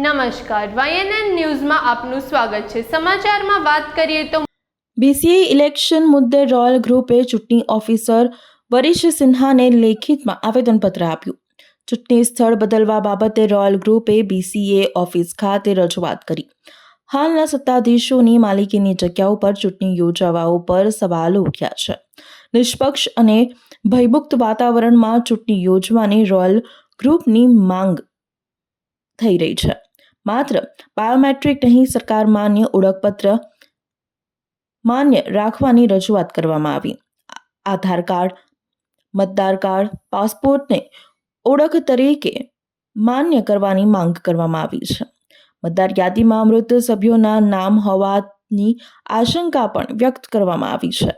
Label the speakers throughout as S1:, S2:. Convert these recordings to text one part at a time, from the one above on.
S1: નમસ્કાર, YNN ન્યૂઝમાં આપનું સ્વાગત છે। સમાચારમાં વાત કરીએ તો
S2: BCA ઇલેક્શન મુદ્દે રોયલ ગ્રુપે ચૂંટણી ઓફિસર વરિશ સિન્હાને લેખિતમાં આવેદનપત્ર આપ્યું। ચૂંટણી સ્થળ બદલવા બાબતે રોયલ ગ્રુપે BCA ઓફિસ ખાતે રજૂઆત કરી। હાલના સત્તાધીશોની માલિકીની જગ્યા ઉપર ચૂંટણી યોજવા ઉપર સવાલો ઉઠ્યા છે। નિષ્પક્ષ અને ભયમુક્ત વાતાવરણમાં ચૂંટણી યોજવાની રોયલ ગ્રુપની માંગ થઈ રહી છે। માત્ર બાયોમેટ્રિક નહીં, સરકાર માન્ય ઓળખપત્ર માન્ય રાખવાની રજૂઆત કરવામાં આવી। આધાર કાર્ડ, મતદાર કાર્ડ, પાસપોર્ટને ઓળખ તરીકે માન્ય કરવાની માંગ કરવામાં આવી છે। મતદાર યાદીમાં મૃત સભ્યોના નામ હોવાની આશંકા પણ વ્યક્ત કરવામાં આવી છે।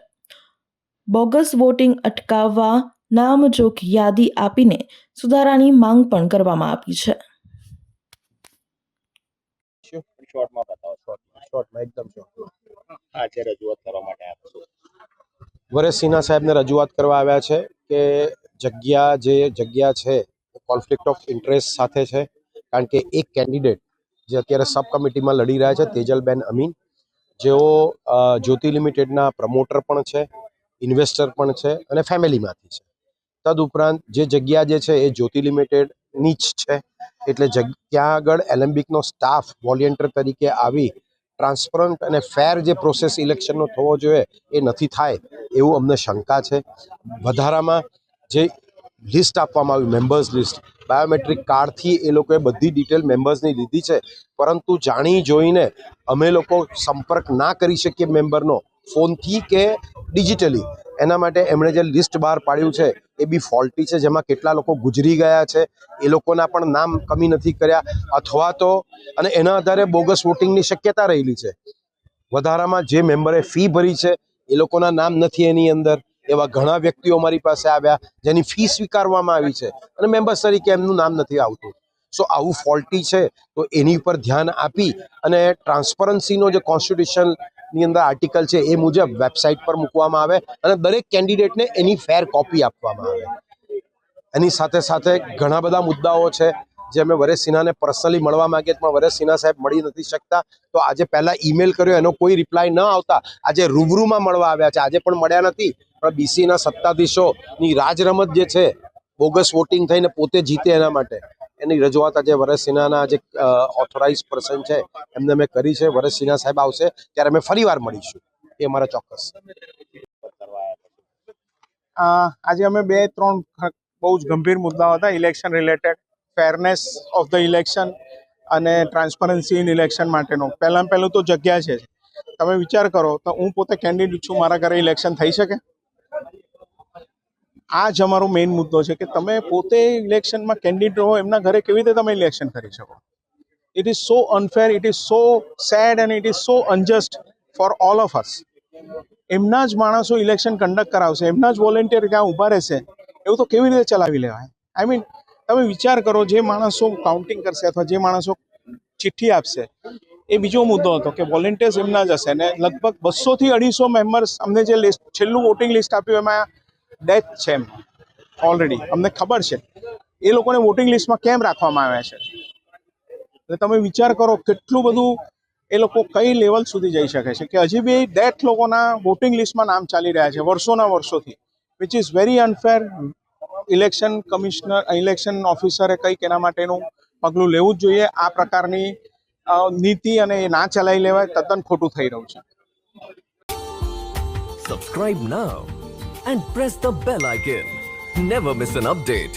S2: બોગસ વોટિંગ અટકાવવા નામજોગ યાદી આપીને સુધારાની માંગ પણ કરવામાં આવી છે।
S3: શોર્ટમાં બતાવો, શોર્ટમાં એકદમ શોર્ટ। આજે રજૂઆત કરવા માટે આવ્યા છો? વરેશ સિન્હા સાહેબને રજૂઆત કરવા આવ્યા છે કે જગ્યા છે કોન્ફ્લિક્ટ ઓફ ઇન્ટરેસ્ટ સાથે છે, કારણ કે એક કેન્ડિડેટ જે અત્યારે સબ કમિટીમાં લડી રહ્યા છે, તેજલબેન અમીન, જેઓ જ્યોતિ લિમિટેડના પ્રમોટર પણ છે, ઇન્વેસ્ટર પણ છે અને ફેમિલીમાંથી છે। તદુપરાંત જે જગ્યા જે છે એ જ્યોતિ લિમિટેડની જ છે, એટલે ત્યાં આગળ એલેમ્બિકનો સ્ટાફ વોલેન્ટિયર તરીકે આવી ટ્રાન્સપરન્ટ અને ફેર જે પ્રોસેસ ઇલેક્શનનો થવો જોઈએ એ નથી થાય એવું અમને શંકા છે। વધારામાં જે લિસ્ટ આપવામાં આવ્યું, મેમ્બર્સ લિસ્ટ, બાયોમેટ્રિક કાર્ડથી એ લોકોએ બધી ડિટેલ મેમ્બર્સની લીધી છે, પરંતુ જાણી જોઈને અમે લોકો સંપર્ક ના કરી શકીએ મેમ્બરનો ફોનથી કે ડિજિટલી, એના માટે એમણે જે લિસ્ટ બહાર પાડ્યું છે એ બી ફોલ્ટી છે, જેમાં કેટલા લોકો ગુજરી ગયા છે એ લોકોના પણ નામ કમી નથી કર્યા, અથવા તો અને એના આધારે બોગસ વોટિંગની શક્યતા રહેલી છે। વધારામાં જે મેમ્બરે ફી ભરી છે એ લોકોના નામ નથી એની અંદર, એવા ઘણા વ્યક્તિઓ અમારી પાસે આવ્યા જેની ફી સ્વીકારવામાં આવી છે અને મેમ્બર્સ તરીકે એમનું નામ નથી આવતું। સો આવું ફોલ્ટી છે તો એની ઉપર ધ્યાન આપી અને ટ્રાન્સપરન્સીનો જે કોન્સ્ટિટ્યુશનની અંદર આર્ટિકલ છે એ મુજબ વેબસાઇટ પર મૂકવામાં આવે અને દરેક કેન્ડિડેટને એની ફેર કોપી આપવામાં આવે। એની સાથે સાથે ઘણા બધા મુદ્દાઓ છે જે અમે વરેશ સિન્હાને પર્સનલી મળવા માંગીએ પણ વરેશ સિન્હા સાહેબ મળી નથી શકતા, તો આજે પહેલા ઈમેલ કર્યો, એનો કોઈ રિપ્લાય ન આવતા આજે રૂબરૂમાં મળવા આવ્યા છે। આજે પણ મળ્યા નથી, પણ BCAના સત્તાધીશોની રાજરમત જે છે, બોગસ વોટિંગ થઈને પોતે જીતે એના માટે, એની રજૂઆત આજે વરેશ સિન્હાના જે ઓથોરાઇઝ પર્સન છે એમને મેં કરી છે। વરેશ સિન્હા સાહેબ આવશે ત્યારે અમે ફરીવાર મળીશું, એ અમારા ચોક્કસ।
S4: આજે અમે 2-3 બહુ જ ગંભીર મુદ્દાઓ હતા election related, fairness of the election અને ટ્રાન્સપરન્સી ઇન ઇલેક્શન માટેનો। પહેલું તો જગ્યા છે। તમે વિચાર કરો તો હું પોતે કેન્ડિડેટ છું, મારા ઘરે ઇલેક્શન થઈ શકે? આ જ અમારો મેઇન મુદ્દો છે કે તમે પોતે ઇલેક્શનમાં કેન્ડિડેટ હો, એમના ઘરે કેવી રીતે તમે ઇલેક્શન કરી શકો? It is so unfair, it is so sad and it is so unjust for all of us. એમના જ માણસો ઇલેક્શન કન્ડક્ટ કરાવશે, એમના જ વોલેન્ટિયર ત્યાં ઊભા રહેશે, એવું તો કેવી રીતે ચલાવી લેવાય? આઈ મીન, તમે વિચાર કરો, જે માણસો કાઉન્ટિંગ કરશે અથવા જે માણસો ચિઠ્ઠી આપશે, એ બીજો મુદ્દો હતો કે વોલેન્ટિયર્સ એમના જ હશે ને લગભગ 200 થી 250 મેમ્બર્સ, અમને જે લિસ્ટ છેલ્લું વોટિંગ લિસ્ટ આપ્યું એમાં ડેથ છે એમ ઓલરેડી, અમને ખબર છે એ લોકોને વોટિંગ લિસ્ટમાં કેમ રાખવામાં આવ્યા છે। એટલે તમે વિચાર કરો કેટલું બધું એ લોકો કઈ લેવલ સુધી જઈ શકે છે કે હજી બી ડેથ લોકોના વોટિંગ લિસ્ટમાં નામ ચાલી રહ્યા છે વર્ષોના વર્ષોથી, which is very unfair. Election commissioner, election ઓફિસરે કંઈક એના માટેનું પગલું લેવું જ જોઈએ। આ પ્રકારની નીતિ અને એ ના ચલાવી લેવાય, તદ્દન ખોટું થઈ રહ્યું છે।
S5: Subscribe now and press the bell icon. Never miss an update.